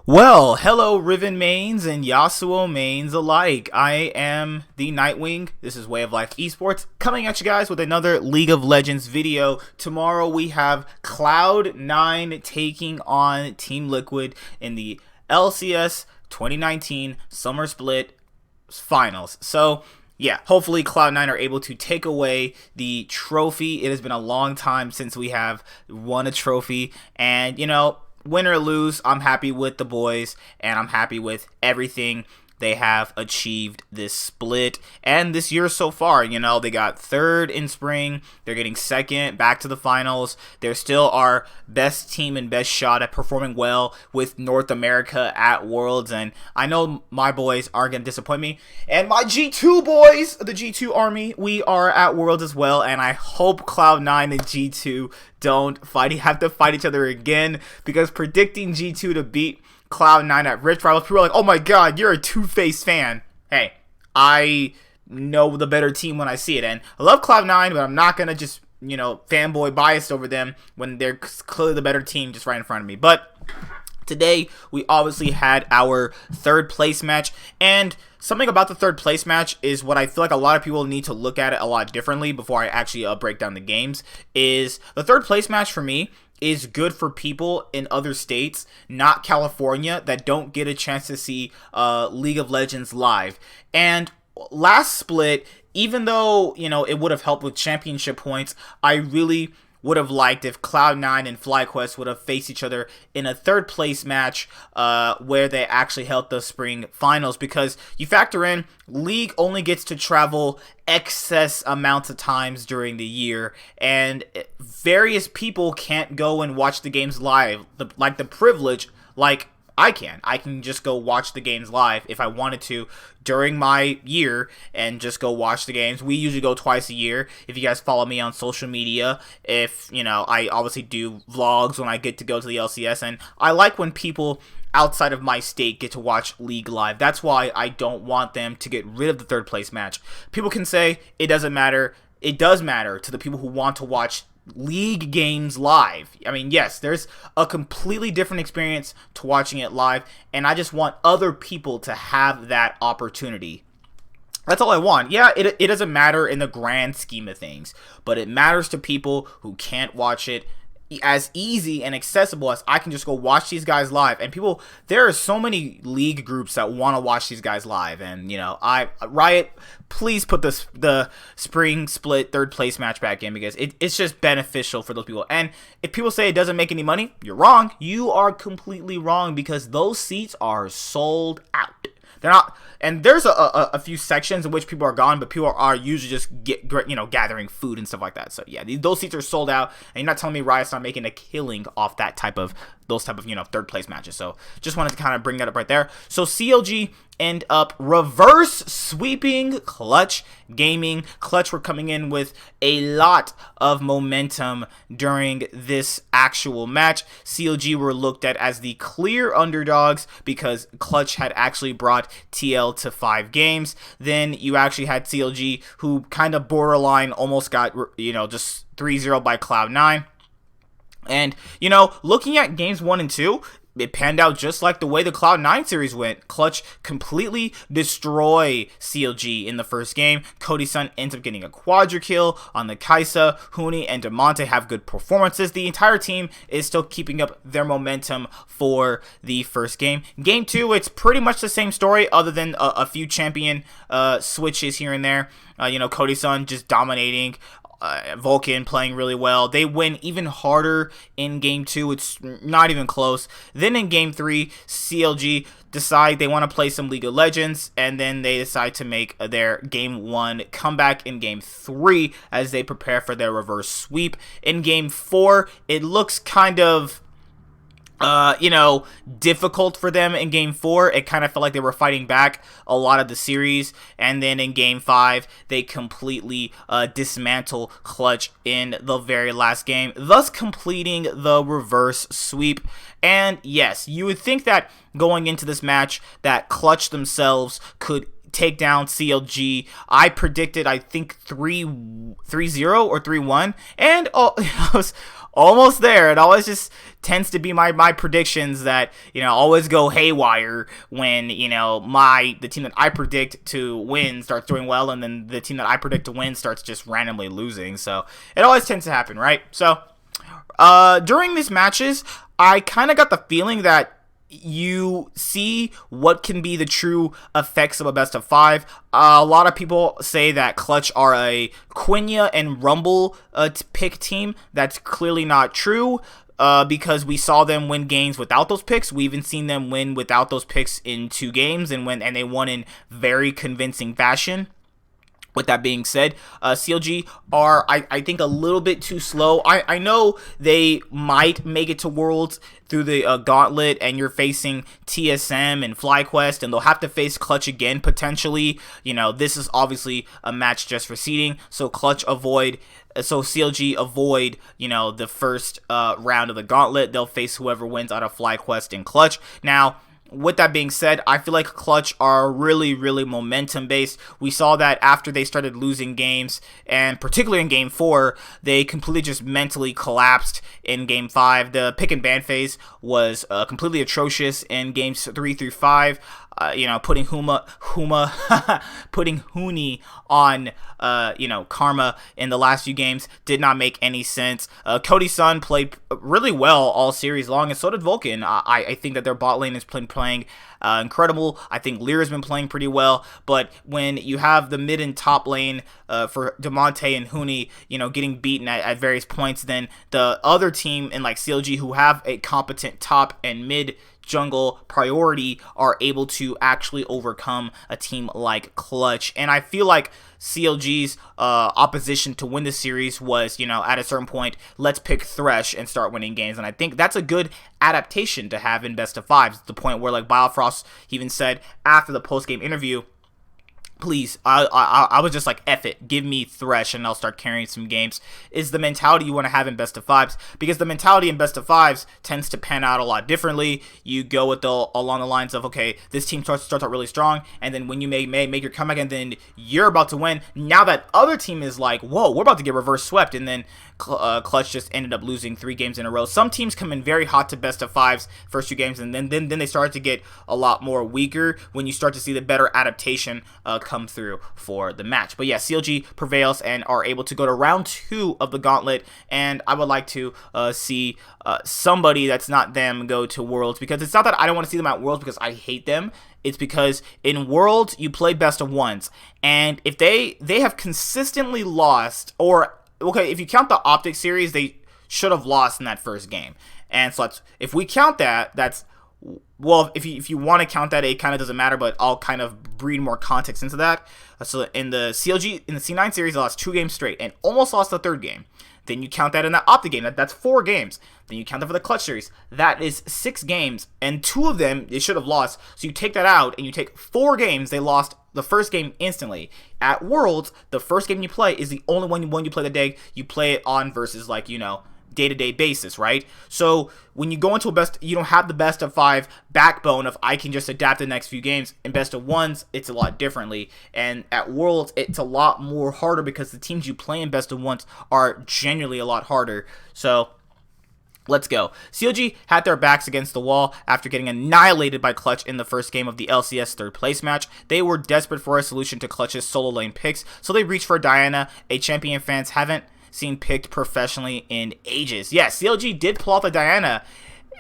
Well, hello Riven mains and Yasuo mains alike. I am the Nightwing. This is Way of Life Esports coming at you guys with another League of Legends video. Tomorrow we have Cloud9 taking on Team Liquid in the LCS 2019 Summer Split Finals. So yeah, hopefully Cloud9 are able to take away the trophy. It has been a long time since we have won a trophy, and you know, win or lose, I'm happy with the boys, and I'm happy with everything they have achieved this split and this year so far. You know, they got third in spring, they're getting second, back to the finals. They're still our best team and best shot at performing well with North America at Worlds, and I know my boys aren't going to disappoint me. And my G2 boys, the G2 army, we are at Worlds as well, and I hope Cloud9 and G2 don't have to fight each other again, because predicting G2 to beat Cloud9 at Rift Rivals, people are like, oh my god, you're a two-faced fan. Hey, I know the better team when I see it, and I love Cloud9, but I'm not gonna just, you know, fanboy biased over them when they're clearly the better team just right in front of me. But today we obviously had our third place match, and something about the third place match is what I feel like a lot of people need to look at it a lot differently before I actually break down the games. Is the third place match for me is good for people in other states, not California, that don't get a chance to see League of Legends live. And last split, even though, you know, it would have helped with championship points, I really would have liked if Cloud9 and FlyQuest would have faced each other in a third place match where they actually held the spring finals, because you factor in League only gets to travel excess amounts of times during the year, and various people can't go and watch the games live, like the privilege, like I can just go watch the games live if I wanted to during my year and just go watch the games. We usually go twice a year. If you guys follow me on social media, if, you know, I obviously do vlogs when I get to go to the LCS, and I like when people outside of my state get to watch League live. That's why I don't want them to get rid of the third place match. People can say it doesn't matter. It does matter to the people who want to watch League games live. I mean, yes, there's a completely different experience to watching it live, and I just want other people to have that opportunity. That's all I want. Yeah, it doesn't matter in the grand scheme of things, but it matters to people who can't watch it as easy and accessible as I can just go watch these guys live. And people, there are so many League groups that want to watch these guys live, and you know, Riot, please put the spring split third place match back in, because it's just beneficial for those people. And if people say it doesn't make any money, you're wrong. You are completely wrong, because those seats are sold out. They're not, and there's a few sections in which people are gone, but people are usually just gathering food and stuff like that. So yeah, those seats are sold out, and you're not telling me Riot's not making a killing off those type of third place matches. So just wanted to kind of bring that up right there. So CLG end up reverse sweeping Clutch Gaming. Clutch were coming in with a lot of momentum during this actual match. CLG were looked at as the clear underdogs because Clutch had actually brought TL to 5 games. Then you actually had CLG, who kind of borderline almost got, you know, just 3-0 by Cloud9. And, you know, looking at games 1 and 2, it panned out just like the way the Cloud9 series went. Clutch completely destroy CLG in the first game. Cody Sun ends up getting a quadra kill on the Kaisa. Huni and Demonte have good performances. The entire team is still keeping up their momentum for the first game. Game 2, it's pretty much the same story, other than a few champion switches here and there. You know, Cody Sun just dominating. Vulcan playing really well. They win even harder in game 2. It's not even close. Then in game 3, CLG decide they want to play some League of Legends, and then they decide to make their game 1 comeback in game 3 as they prepare for their reverse sweep. In game 4, it looks kind of, you know, difficult for them in game 4. It kind of felt like they were fighting back a lot of the series, and then in game 5 they completely dismantle Clutch in the very last game, thus completing the reverse sweep. And yes, you would think that going into this match that Clutch themselves could take down CLG. I predicted, I think 3-0 or 3-1, and I was almost there. It always just tends to be my predictions that, you know, always go haywire when, you know, the team that I predict to win starts doing well, and then the team that I predict to win starts just randomly losing. So it always tends to happen, right? So during these matches, I kind of got the feeling that you see what can be the true effects of a best of 5. A lot of people say that Clutch are a Quenya and Rumble pick team. That's clearly not true, because we saw them win games without those picks. We even seen them win without those picks in 2 games, and they won in very convincing fashion. With that being said, CLG are, I think, a little bit too slow. I know they might make it to Worlds through the Gauntlet, and you're facing TSM and FlyQuest, and they'll have to face Clutch again, potentially. You know, this is obviously a match just for seeding, so CLG avoid, you know, the first round of the Gauntlet. They'll face whoever wins out of FlyQuest and Clutch. Now, with that being said, I feel like Clutch are really, really momentum based. We saw that after they started losing games, and particularly in game 4, they completely just mentally collapsed in game 5. The pick and ban phase was completely atrocious in games 3 through 5. You know, putting putting Huni on, you know, Karma in the last few games did not make any sense. Cody Sun played really well all series long, and so did Vulcan. I think that their bot lane is playing incredible. I think Lear's been playing pretty well, but when you have the mid and top lane for Demonte and Huni, you know, getting beaten at various points, then the other team in like CLG, who have a competent top and mid jungle priority, are able to actually overcome a team like Clutch. And I feel like CLG's opposition to win the series was, you know, at a certain point, let's pick Thresh and start winning games. And I think that's a good adaptation to have in best of 5s. The point where, like, Biofrost even said after the post-game interview, please, I was just like, F it, give me Thresh and I'll start carrying some games, is the mentality you want to have in best of 5s, because the mentality in best of 5s tends to pan out a lot differently. You go with along the lines of, okay, this team starts out really strong, and then when you make your comeback and then you're about to win, now that other team is like, whoa, we're about to get reverse swept, and then Clutch just ended up losing 3 games in a row. Some teams come in very hot to best of 5s first 2 games, and then they start to get a lot more weaker when you start to see the better adaptation come through for the match. But yeah, CLG prevails and are able to go to round 2 of the Gauntlet, and I would like to see somebody that's not them go to Worlds, because it's not that I don't want to see them at Worlds because I hate them. It's because in Worlds you play best of 1s, and if they have consistently lost, or okay, if you count the Optic series, they should have lost in that first game. And so if we count that, that's, well, if you want to count that, it kind of doesn't matter, but I'll kind of breed more context into that. So in the CLG, in the C9 series, they lost 2 games straight and almost lost the 3rd game. Then you count that in that Optic game, that's 4 games. Then you count that for the Clutch series, that is 6 games, and 2 of them they should have lost. So you take that out, and you take 4 games they lost the first game instantly. At Worlds, the first game you play is the only one you play the day you play it on versus, like, you know, day-to-day basis, right? So when you go into a best, you don't have the best of 5 backbone of I can just adapt the next few games. In best of 1s, it's a lot differently, and at Worlds, it's a lot more harder because the teams you play in best of 1s are genuinely a lot harder. So let's go. CLG had their backs against the wall after getting annihilated by Clutch in the first game of the LCS 3rd place match. They were desperate for a solution to Clutch's solo lane picks, so they reached for Diana, a champion fans haven't seen picked professionally in ages. Yeah, CLG did pull out the Diana,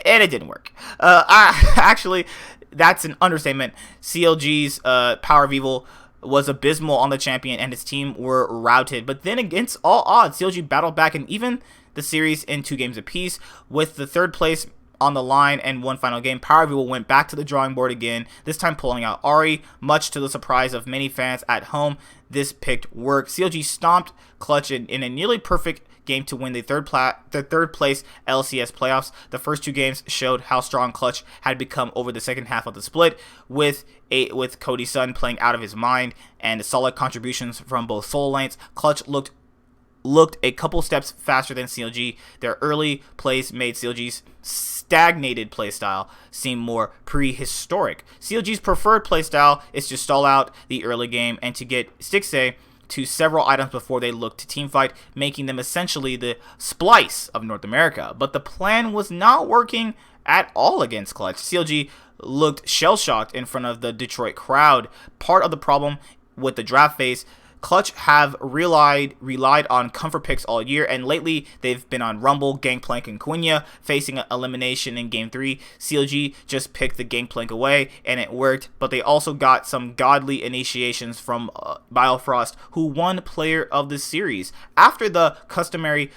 and it didn't work. Actually, that's an understatement. CLG's Power of Evil was abysmal on the champion, and his team were routed. But then, against all odds, CLG battled back and even the series in 2 games apiece, with the 3rd place on the line and one final game, Power Evil went back to the drawing board again, this time pulling out Ahri, much to the surprise of many fans at home. This picked work. CLG stomped Clutch in a nearly perfect game to win the third place LCS playoffs. The first two games showed how strong Clutch had become over the second half of the split, with Cody Sun playing out of his mind and solid contributions from both solo lanes. Clutch looked a couple steps faster than CLG. Their early plays made CLG's stagnated playstyle seem more prehistoric. CLG's preferred playstyle is to stall out the early game and to get Stixxay to several items before they look to teamfight, making them essentially the Splice of North America. But the plan was not working at all against Clutch. CLG looked shell-shocked in front of the Detroit crowd. Part of the problem with the draft phase, Clutch have relied on comfort picks all year, and lately they've been on Rumble, Gangplank, and Quenya, facing elimination in Game 3. CLG just picked the Gangplank away, and it worked, but they also got some godly initiations from Biofrost, who won Player of the Series. After the customary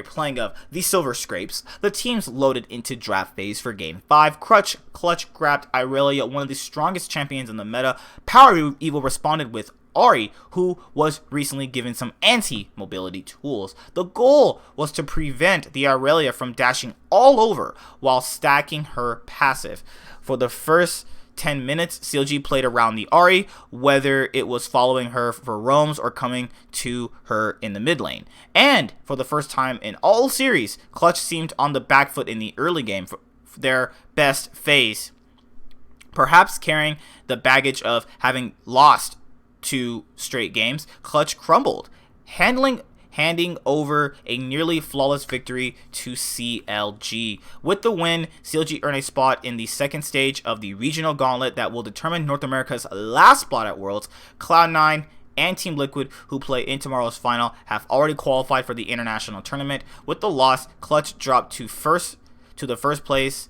playing of the Silver Scrapes, the teams loaded into draft phase for Game 5. Clutch grabbed Irelia, one of the strongest champions in the meta. Power Evil responded with Ahri, who was recently given some anti-mobility tools. The goal was to prevent the Irelia from dashing all over while stacking her passive. For the first 10 minutes, CLG played around the Ahri, whether it was following her for roams or coming to her in the mid lane. And for the first time in all series, Clutch seemed on the back foot in the early game for their best phase, perhaps carrying the baggage of having lost 2 straight games. Clutch crumbled, handing over a nearly flawless victory to CLG. With the win, CLG earned a spot in the second stage of the regional gauntlet that will determine North America's last spot at Worlds. Cloud9 and Team Liquid, who play in tomorrow's final, have already qualified for the international tournament. With the loss, Clutch dropped to the first phase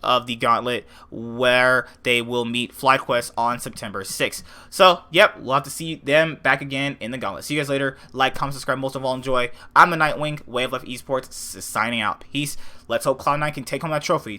of the gauntlet, where they will meet FlyQuest on September 6th. So, yep, we'll have to see them back again in the gauntlet. See you guys later. Like, comment, subscribe, most of all, enjoy. I'm the Nightwing, Way of Life Esports, signing out. Peace. Let's hope Cloud9 can take home that trophy.